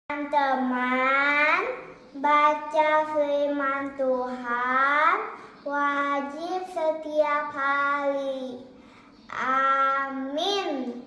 Teman-teman, baca firman Tuhan wajib setiap hari. Amin.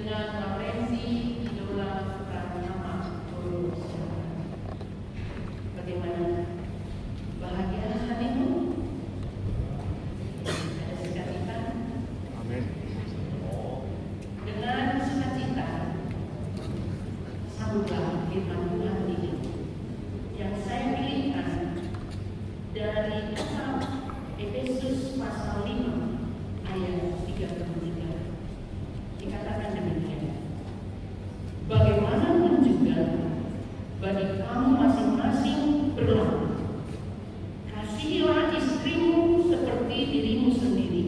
dengan Laurensi Idola Pratama Indonesia. Bagaimana bahagia hatimu? Ada sukacita? Amin. Dengan sukacita sambutlah firman Tuhan ini yang saya pilihkan dari kitab Efesus pasal 5 ayat 33. Dikatakan demikian. Bagaimanapun juga bagi kamu masing-masing berlaku, kasihilah istrimu seperti dirimu sendiri,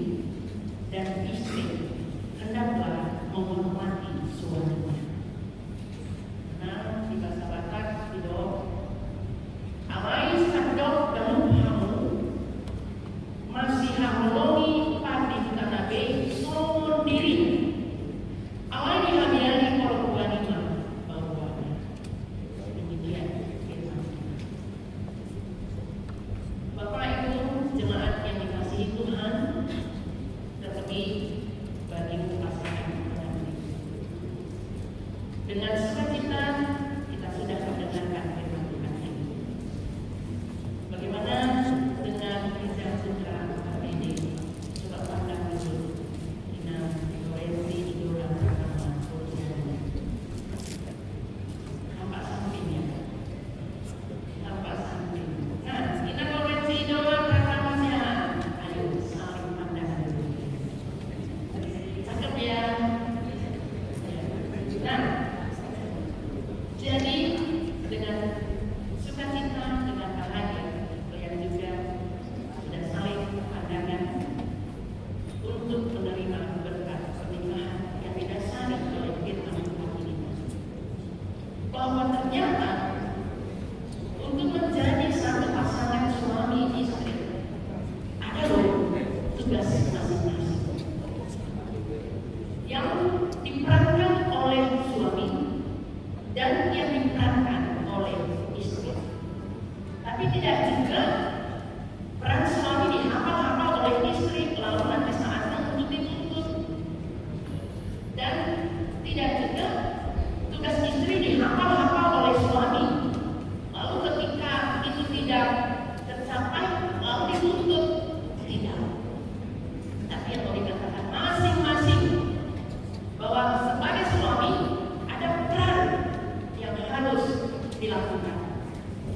dan istri hendaklah menghormati suaminya. Nah, di bahasa Batak itu awai sadok dalam hamu masih hamlongi pati kanabe somon diri. Awai dihabiani orang wanita bahwa demikian firman. Bapak Ibu jemaat yang dikasihi Tuhan, terlebih bagi pasangan pengantin. Dengan sukacita kita sudah mendengarkan firman Tuhan ini. Bagaimana dengan Rizal Putra ini? Coba pandang dulu dengan Laurensi Idola Pratama Indonesia. Nampak sampingnya, nampak samping. Nah, kita Laurensi Idola Pratama sehat. Ayo saling pandang dulu. Cakep ya. Nah, jadi dengan sukacita, dengan bahagia, kalian juga sudah saling pandangan untuk menerima berkat pernikahan yang didasari oleh firman Tuhan ini. Bahwa ternyata untuk menjadi satu pasangan suami istri ada loh tugas masing-masing yang diperankan oleh suami dan yang diperankan oleh istri. Tapi tidak juga peran suami dihafal-hafal oleh istri lalu nanti saatnya untuk dituntut. Dan tidak juga tugas istri dihafal-hafal oleh suami lalu ketika itu tidak tercapai lalu dituntut. Tidak. Tapi yang mau dikatakan masing-masing bahwa sebagai suami ada peran yang harus dilakukan.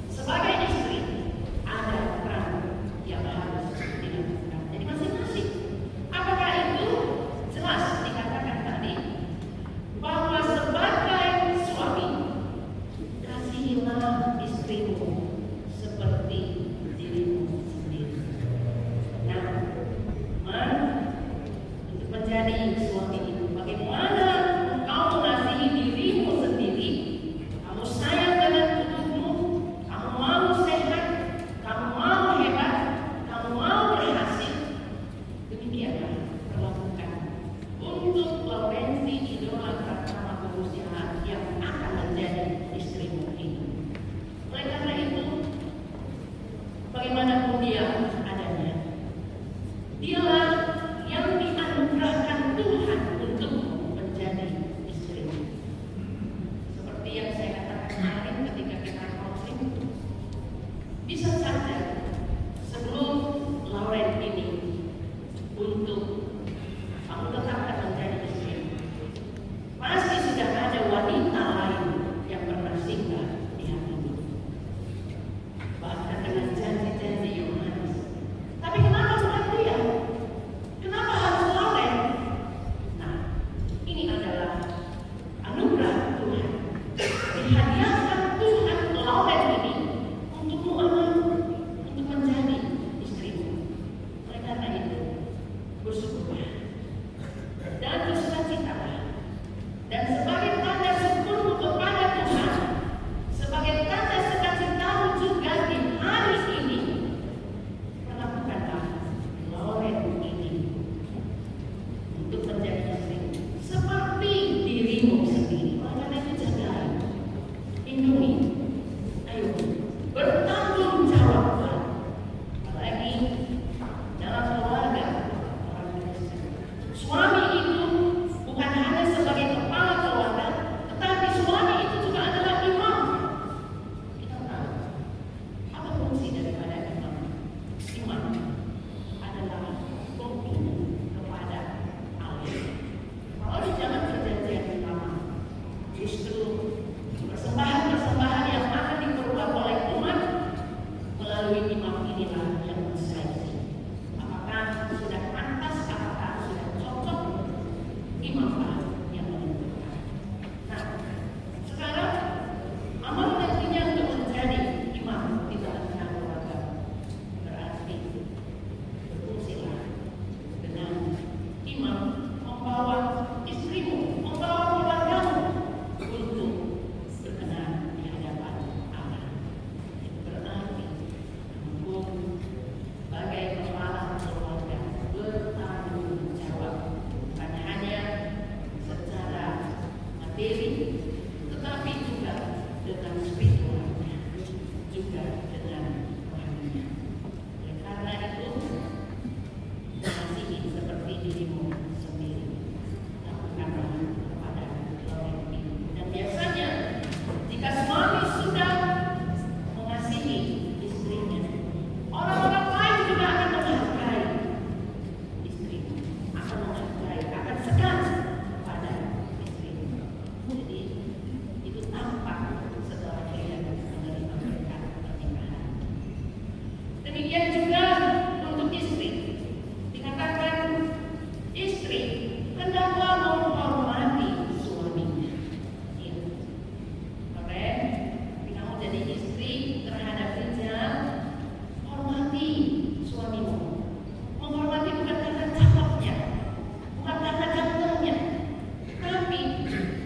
Sebagai istri ada peran yang harus dilakukan. Jadi masing-masing. Apakah itu? Jelas dikatakan tadi bahwa sebagai suami kasihilah istrimu seperti dirimu sendiri. Nah, untuk menjadi suami itu bagaimana engkau mengasihi dirimu sendiri, kamu sayang dengan tubuhmu, materi, tetapi juga dengan spiritualnya, juga dengan rohaninya. Oleh karena itu, mengasihi seperti dirimu sendiri, lakukanlah kepada Lorenti. Dan biasanya, jika suami sudah mengasihi istrinya, orang-orang lain juga akan menghargai istrinya, akan menghargai, akan segan pada istrinya. Jadi itu tampak setelah dia menerima berkat pernikahan. Demikian juga untuk istri, dikatakan istri hendaklah menghormati suaminya. Ya. Oke, kamu jadi istri terhadap rijal, hormati suamimu. Menghormati bukan karena cakepnya, bukan karena gantengnya, tapi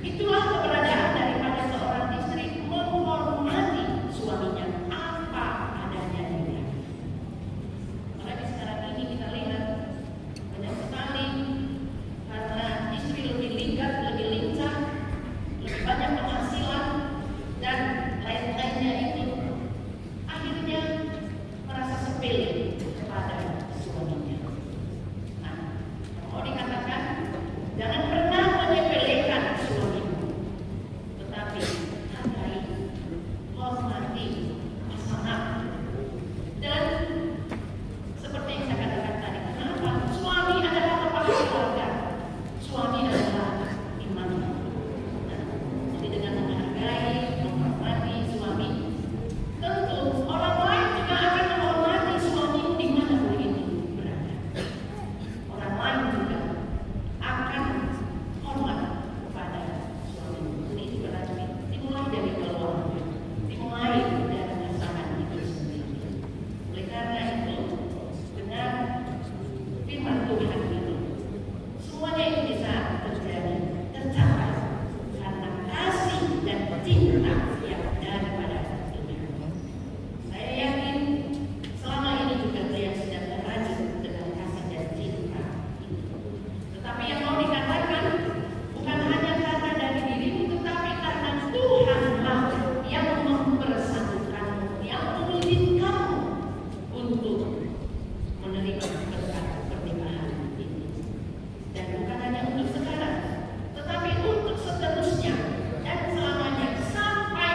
itulah keberadaan daripada seorang istri, menghormati suaminya apa adanya dia. Makanya sekarang ini kita lihat banyak sekali karena istri lebih ligat, lebih lincah, lebih banyak penghasilan dan lain-lainnya itu, akhirnya merasa sepele kepada suaminya. Nah, mau dikatakan jangan pernah menyepelekan suamimu, tetapi hargai, hormati pasangan. Dan seperti yang saya katakan tadi, kenapa? Suami adalah kepala keluarga, suami adalah iman. Nah, jadi dengan menghargai, menghormati suami, tentu orang lain juga akan menghormati suamimu di mana pun itu berada. Orang lain juga akan hormat kepada suamimu. Ini berarti dimulai dari keluarga, dimulai dari pasangan itu sendiri. Oleh karena itu, dengan firman Tuhan itu, semuanya ini bisa terjadi, tercapai karena kasih dan cinta yang daripada Tuhan. Saya yakin selama ini juga saya sedang terrajut dengan kasih dan cinta itu. Tetapi yang mau dikatakan bukan hanya karena dari dirimu, tetapi karena Tuhanlah yang mempersatukanmu, yang mengizinkanmu untuk menerima berkat pernikahan ini. Dan bukan hanya untuk sekarang, tetapi untuk seterusnya dan selamanya sampai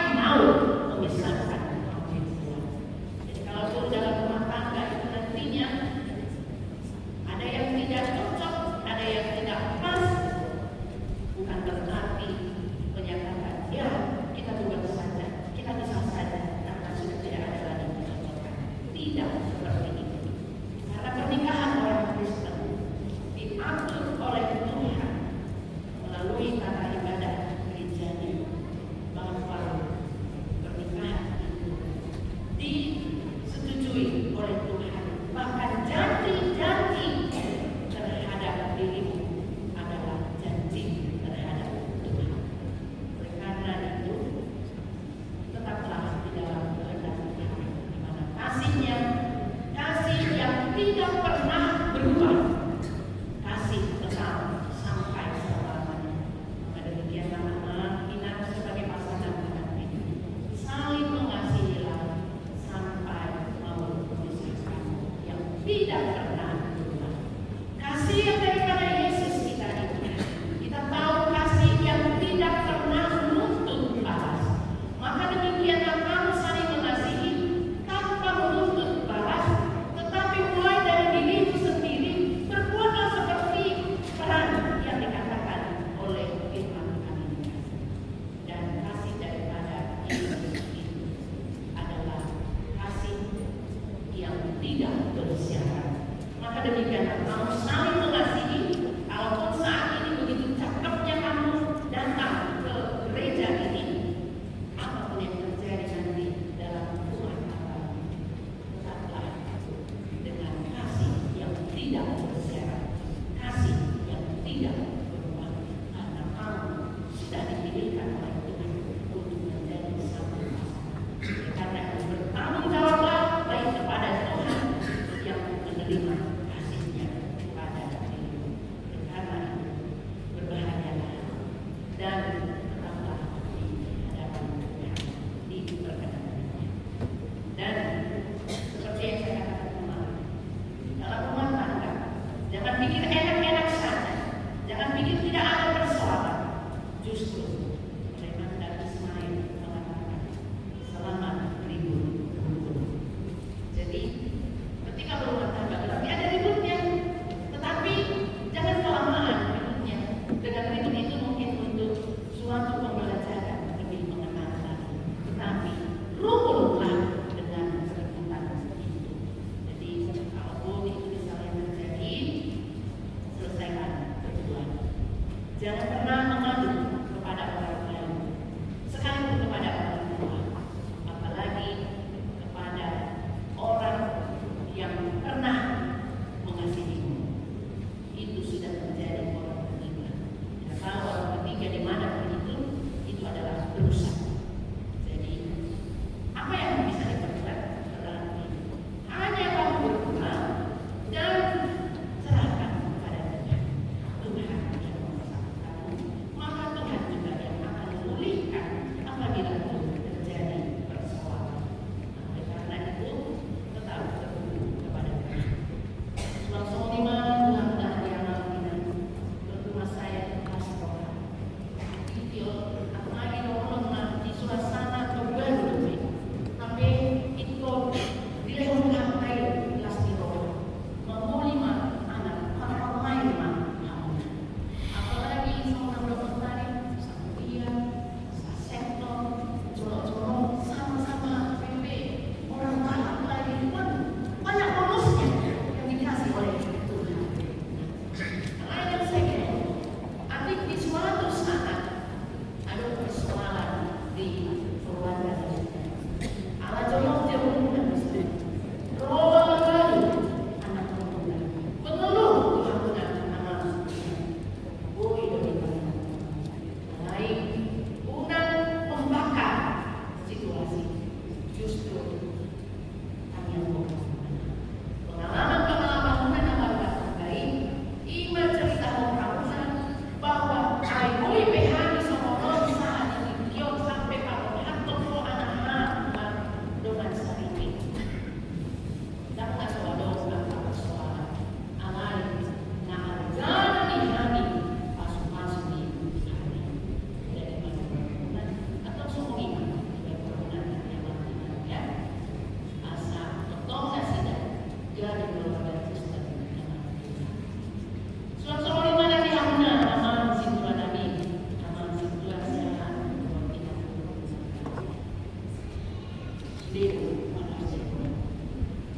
Dewa manusia.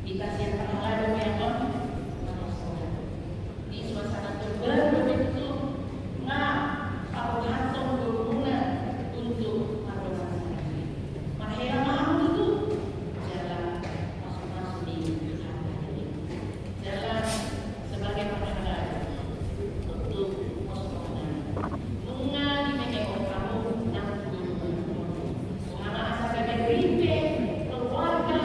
Dikasih pahala dong ya Bang. Di suasana terbaru begitu. Nah, kalau kantong berguna untuk adonan saya. Mahera mau itu jalan masuk di hati ini. Jalan sebagai pahala untuk muslimah. Bunga di meja kamu dan mana asa bebek keluarga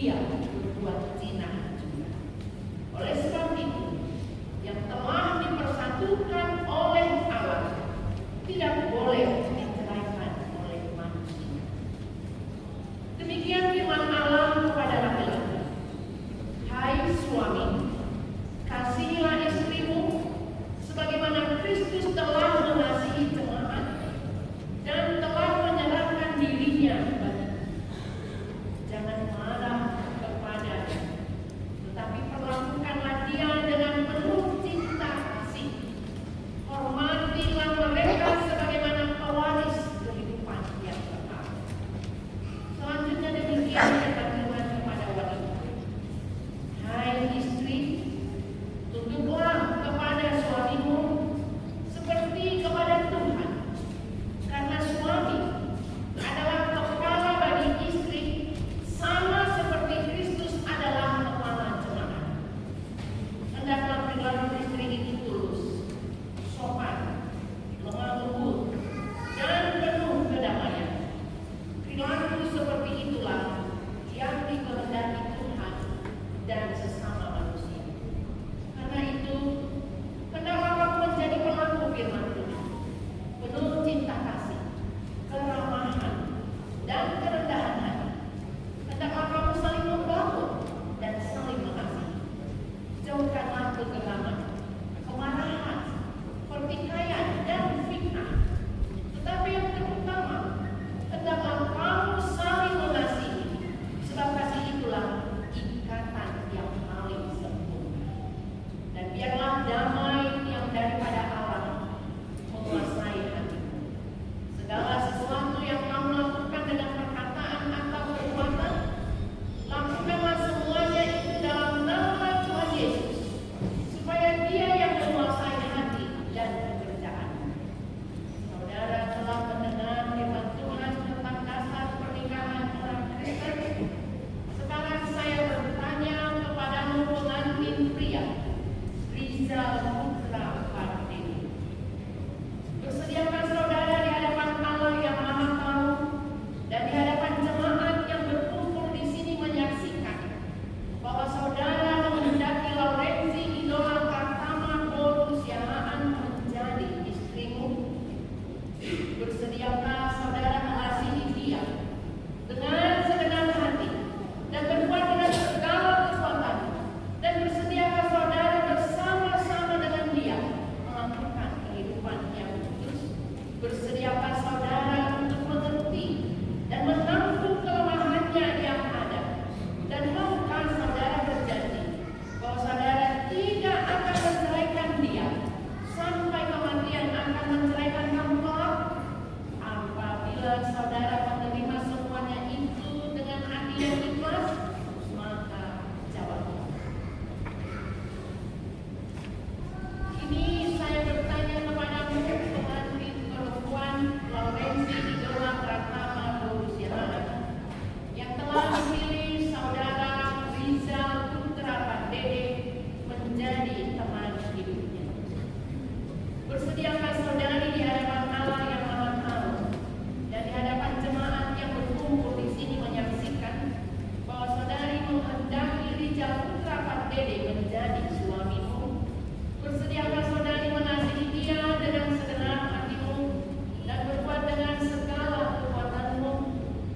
dia berbuat zina juga. Oleh sebab itu, yang telah dipersatukan oleh Allah tidak boleh diceraikan oleh manusia. Demikian firman Allah kepada laki-laki. Hai suami, kasihilah istrimu sebagaimana Kristus telah mengasihi jemaat dan telah menyerahkan dirinya baginya. Jangan marah kepadanya, tetapi perlakukanlah dia dengan penuh cinta kasih. Hormatilah mereka sebagaimana pewaris kehidupan yang kekal. Selanjutnya demikian kata Tuhan kepada wanita. Hai istri, tunduklah kepada suamimu seperti kepada Tuhan, karena suami adalah kepala bagi istri, sama seperti Kristus adalah kepala jemaat. Hendaklah perilaku istri itu tulus, sopan, lemah lembut, dan penuh kedamaian. Perilaku seperti itulah yang dikehendaki Tuhan dan sesama manusia. Karena itu, hendaklah kamu menjadi pelaku firman Tuhan, penuh cinta kasih, keramahan, dan kerendahan hati. Hendaklah kamu saling membangun dan saling mengasihi. Jauhkanlah kegeraman, kemarahan, pertikaian, dan fitnah. Tetapi yang terutama, hendaklah kamu saling mengasihi, sebab kasih itulah ikatan yang paling sempurna. Dan biarlah damai yang daripada Allah menguasai hatimu. Segala sesuatu yang kamu lakukan dengan perkataan atau perbuatan, lakukanlah semuanya itu dalam nama Tuhan Yesus, supaya Dia yang menguasai hati dan pekerjaan. Saudara telah mendengar firman Tuhan tentang dasar pernikahan orang Kristen. Sekarang saya bertanya kepadamu pengantin pria, Rizal Putra Pardede. Bersediakah saudara di hadapan Allah yang Maha Tahu dan di hadapan jemaat yang berkumpul di sini menyaksikan bahwa saudara menghendaki Laurensi Idola Pratama Bolusiahaan menjadi istrimu? Bersediakah saudara mengasihi dia dengan segenap hati dan berbuat dengan segala kekuatan? Dan bersediakah saudara bersama-sama dengan dia melakukan kehidupan yang kudus? Bersediakah saudara untuk mengerti dan menampung kelemahannya yang ada? Dan maukah saudara berjanji bahwa saudara tidak akan menceraikan dia sampai kematian akan menceraikan kamu kelak? Apabila saudara menerima semuanya itu dengan hati yang ikhlas, maka jawablah. Ini saya bertanya kepadamu, pengantin perempuan Laurensi Idola Pratama Bolusiahaan, yang telah memilih saudara Rizal Putra Pardede menjadi teman hidupnya. Bersediakah saudari di hadapan Allah yang Maha Tahu dan di hadapan jemaat yang berkumpul di sini menyaksikan bahwa saudari menghendaki Rizal Putra Pardede menjadi suamimu? Bersediakah saudari mengasihi dia dengan segenap hatimu dan berbuat dengan segala kekuatanmu?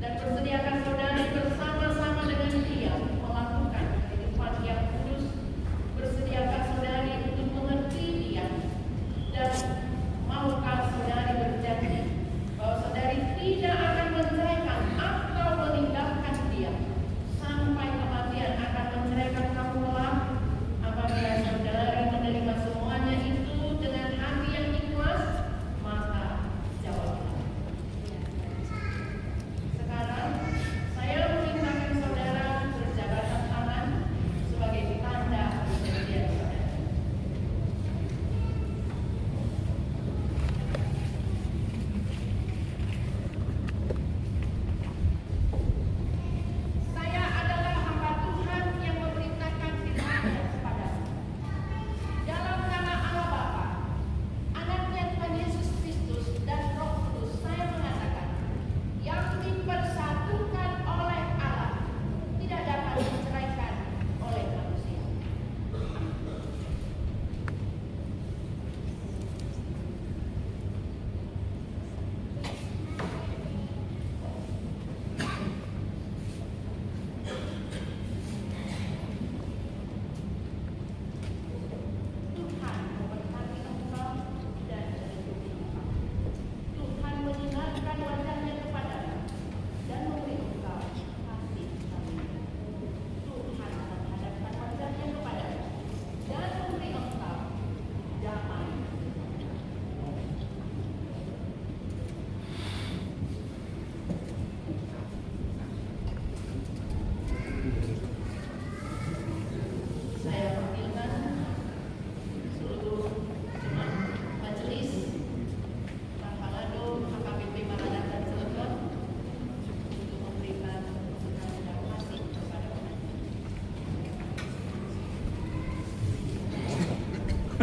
Dan bersediakah saudari bersama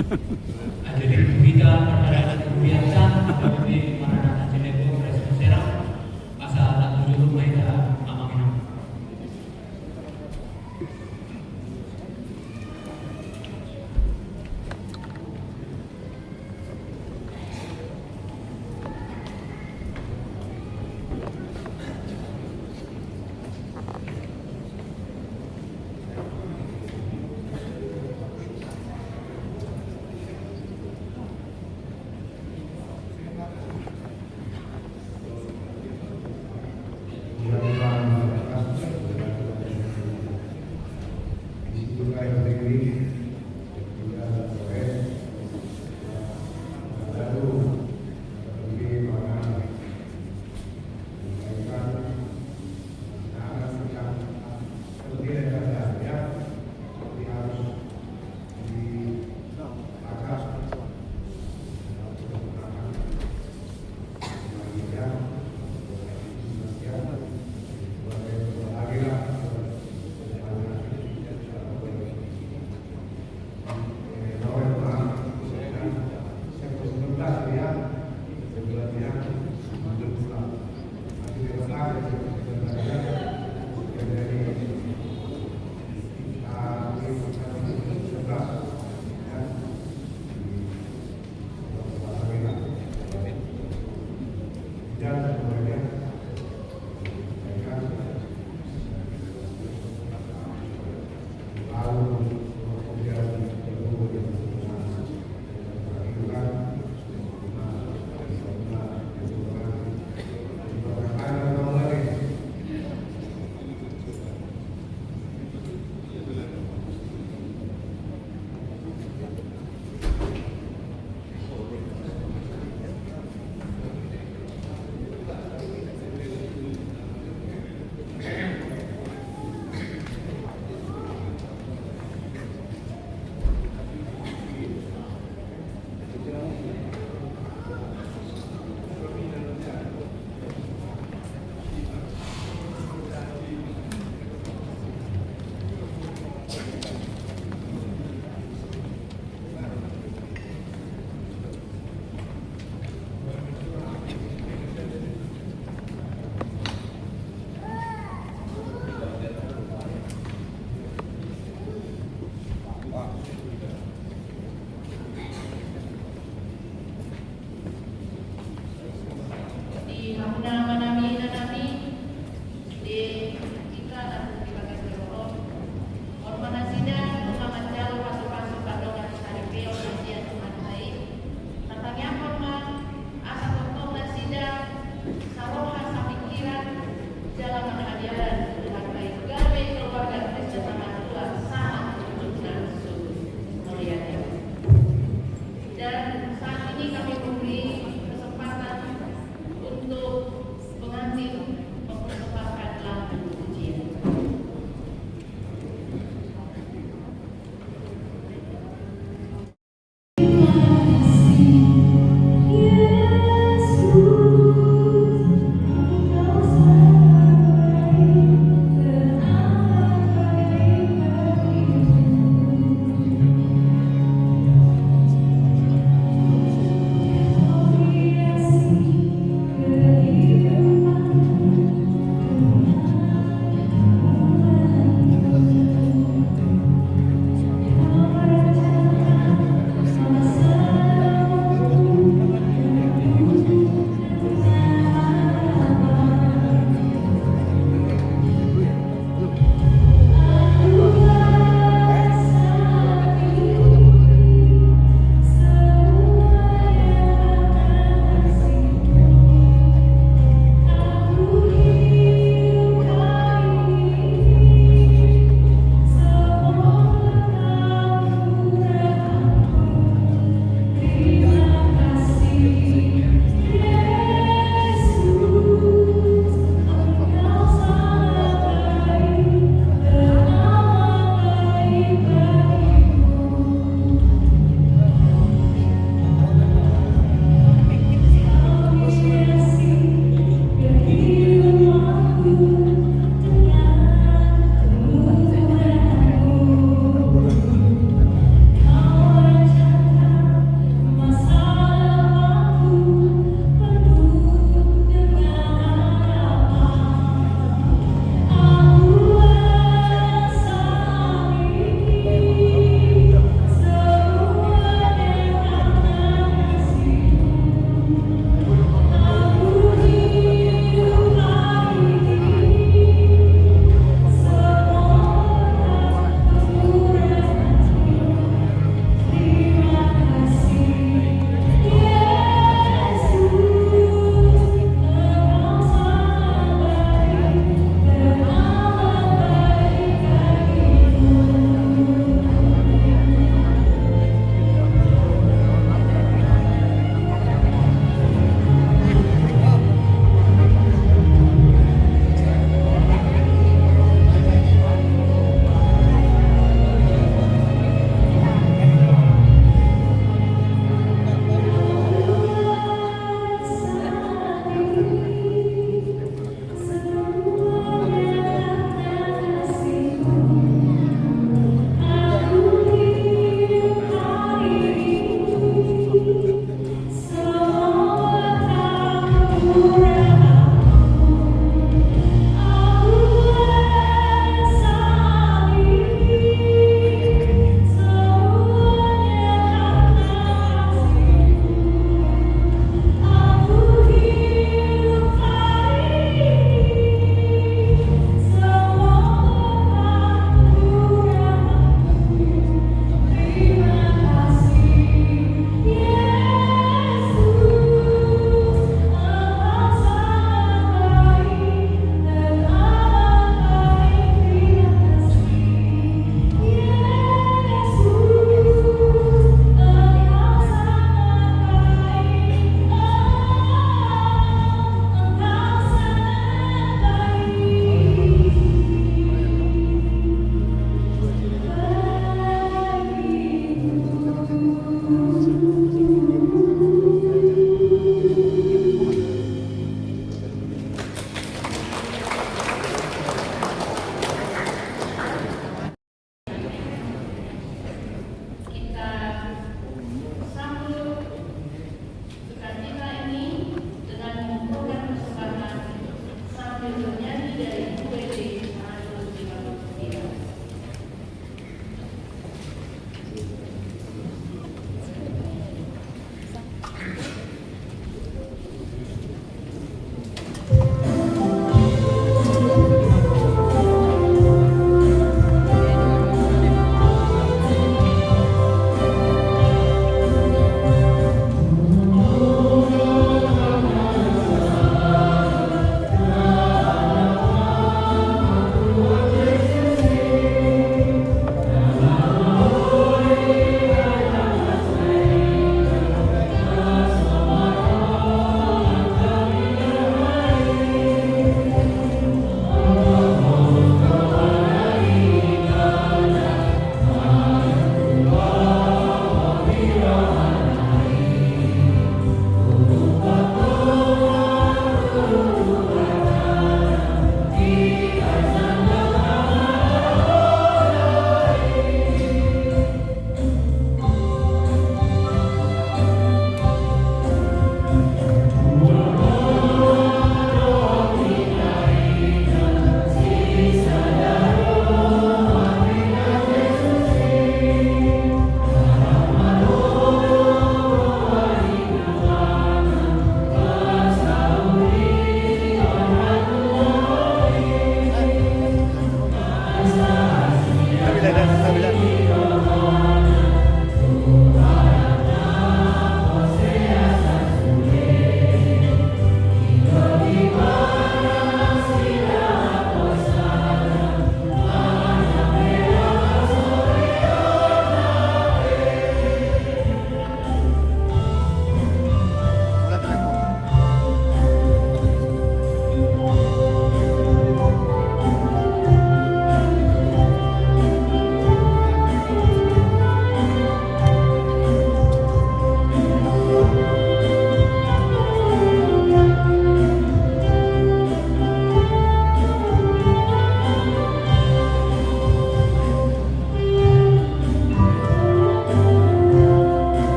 Ajarin berita pada kemudian sang di mana Cilegon Respon Serang pasal 7 Maida Amangina.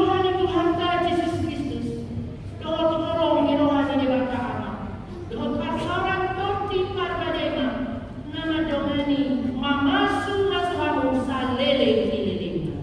Tuhan itu harta Yesus Kristus. Doa tolong di rohani di bangka anak. Doa karsaran torti parpadema. Nama domani mamasu masuhamu salele kililima.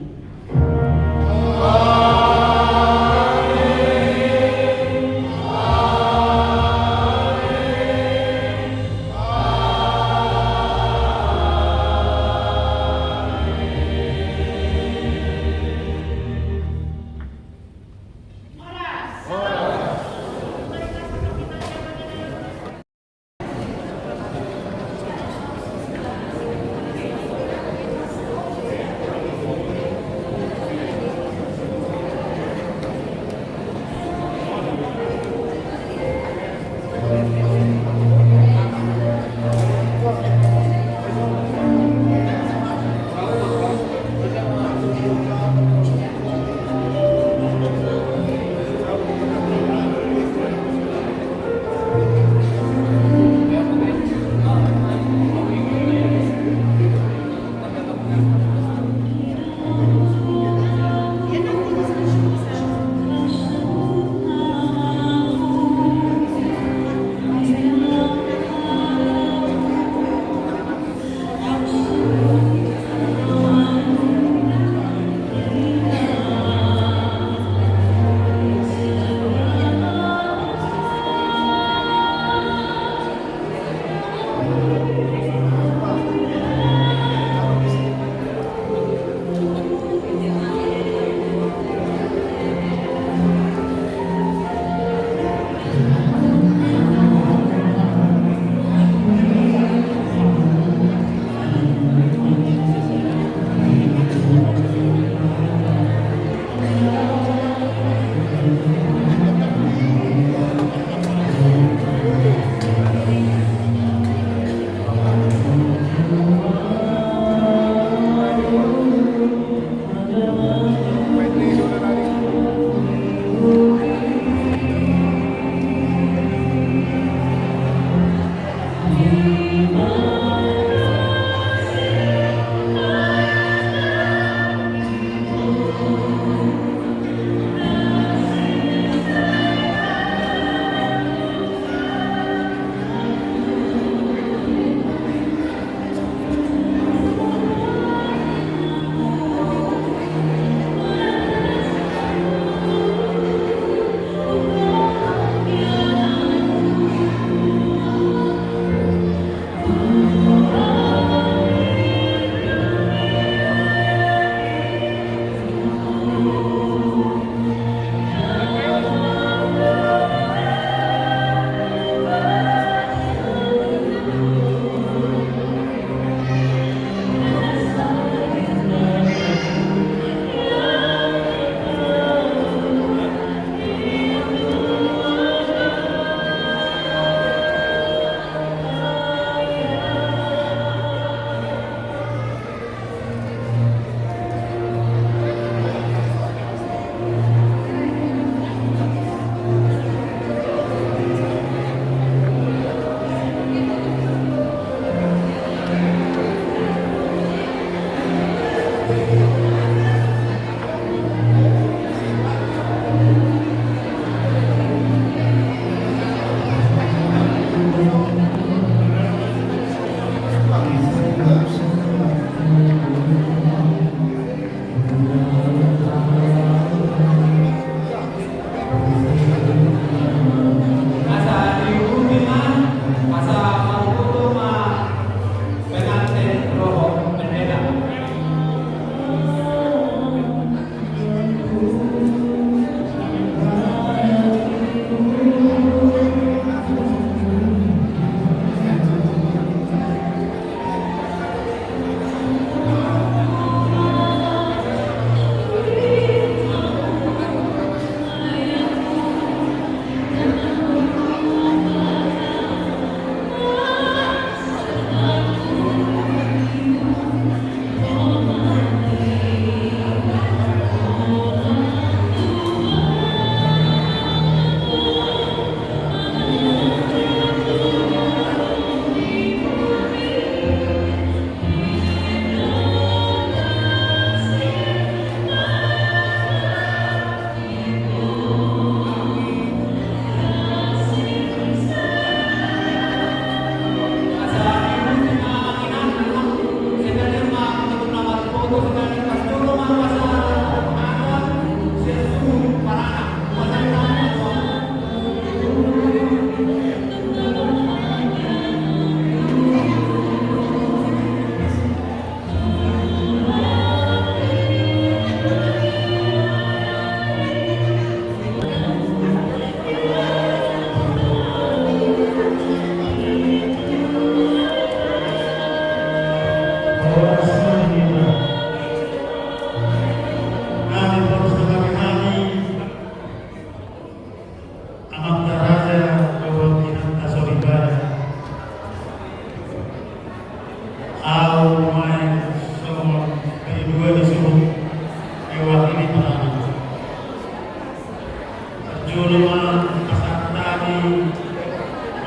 Julma Pasantani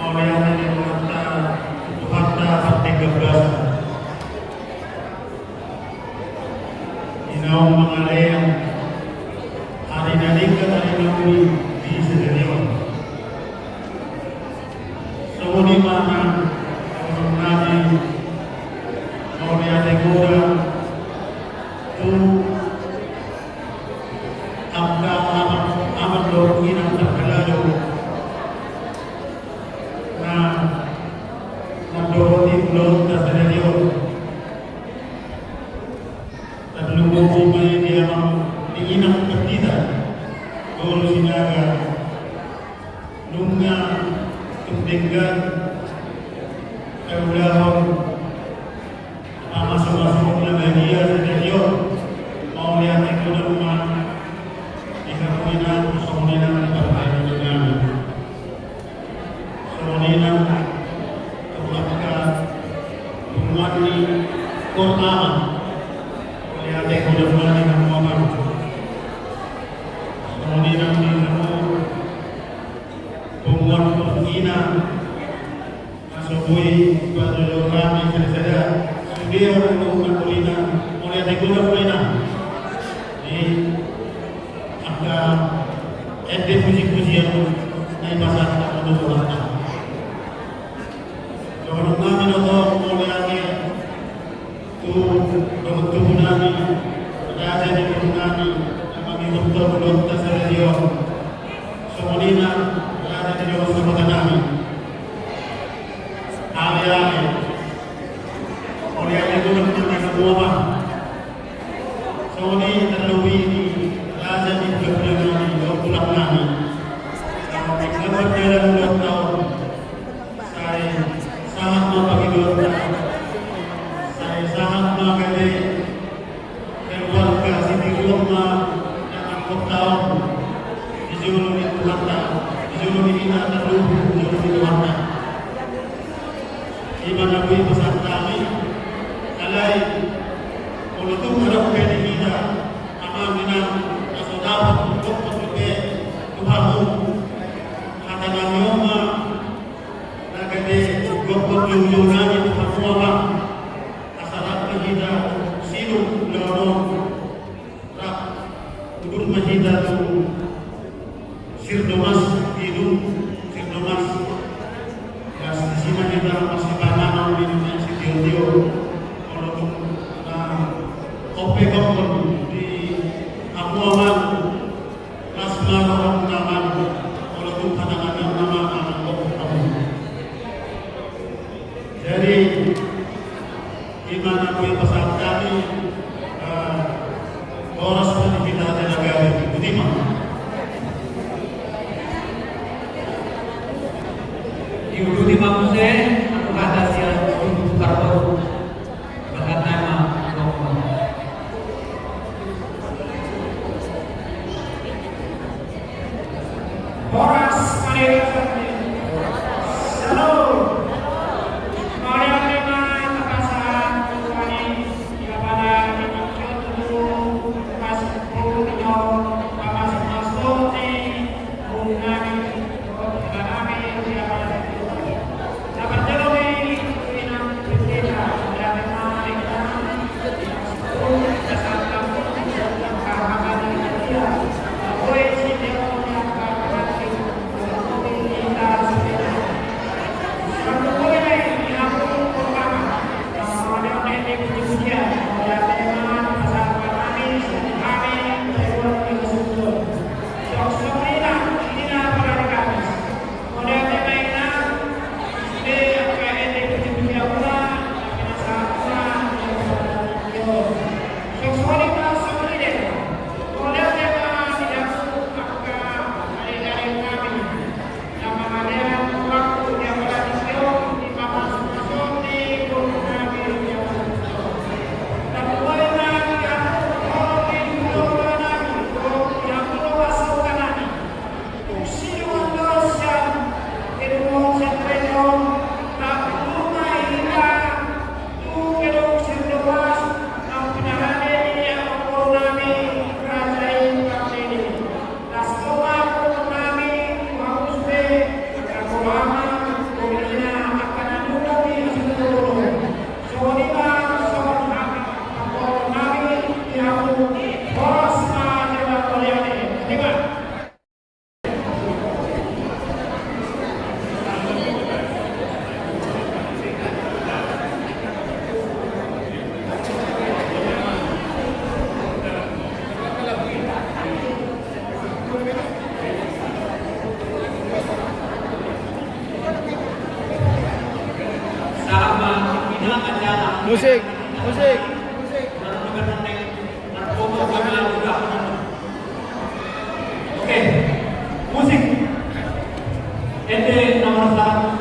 Oriana di Mata Tuhata Fatigabasa Inaw Mangalaya Hari Nanika Hari Nawi di Sederion Suni Mana Orang Nadi Oriana Goda Tu Abda Amat Dorongin ang terkalalo na nandorotin belum tersedia at lumubog may dia diinang partida dolo sinaga nunga tundinggan kaulahon masuk-masuk na media sedia mau lihat itu rumah Kemudian kemudian berkaitan dengan kemudian keluarga umani kota melihat kemudian dengan momen kemudian di pembuat pengina masukui pada orang yang tersedia sudah untuk kulina melihat kulina di ente puji-pujian naik pasar untuk orang. Kalau kami nonton mulai tu bentuk nami, ada di bentuk nami, kami bentuk tersedia. Semuanya ada di dalam semua nami. Alih-alih, oleh itu bentuk semua. Semuanya terlebih di ada di bentuk pulang nami. Kalau jalan 2 tahun, saya sangat membagi 2 tahun. Saya sangat mengagari keluarga sini rumah dengan 4 tahun. Di Zulun itu harta, di Zulun ini ada lubu, di Zulun itu harta. Di mana bui pesan kami, alai kalau tu harap kini kita, amal minang, asal dapat untuk Tuhanmu kata nyoma nagade gopot yunani Tuhanmu asarat kita sinu lono rak udur majida tu sirdomas hidup sirdomas gas di sini kita masih kanan di dunia sidio kalau tu opekon di Amuaman Asmaul Kamal walaupun kadang-kadang nama anak kamu. Jadi di mana kue pesan kami boros seperti kita ada negara itu lima. Di ujung lima musim, aku kata siang untuk karbon bakat nama Horas Maria Halo Maria Tema Takasan Tuani Yapada Mikyo Tudu Masuk Nyo Pamas Masoti Bunani Bunani Yapada Dapat Jaloi Pinang Pintina Dan Memang Ikan Dasar Kamu Dan Kahaman Dia Boy Sideo Yang Kahaman Musik, musik. Oke, musik. Ente nomor 1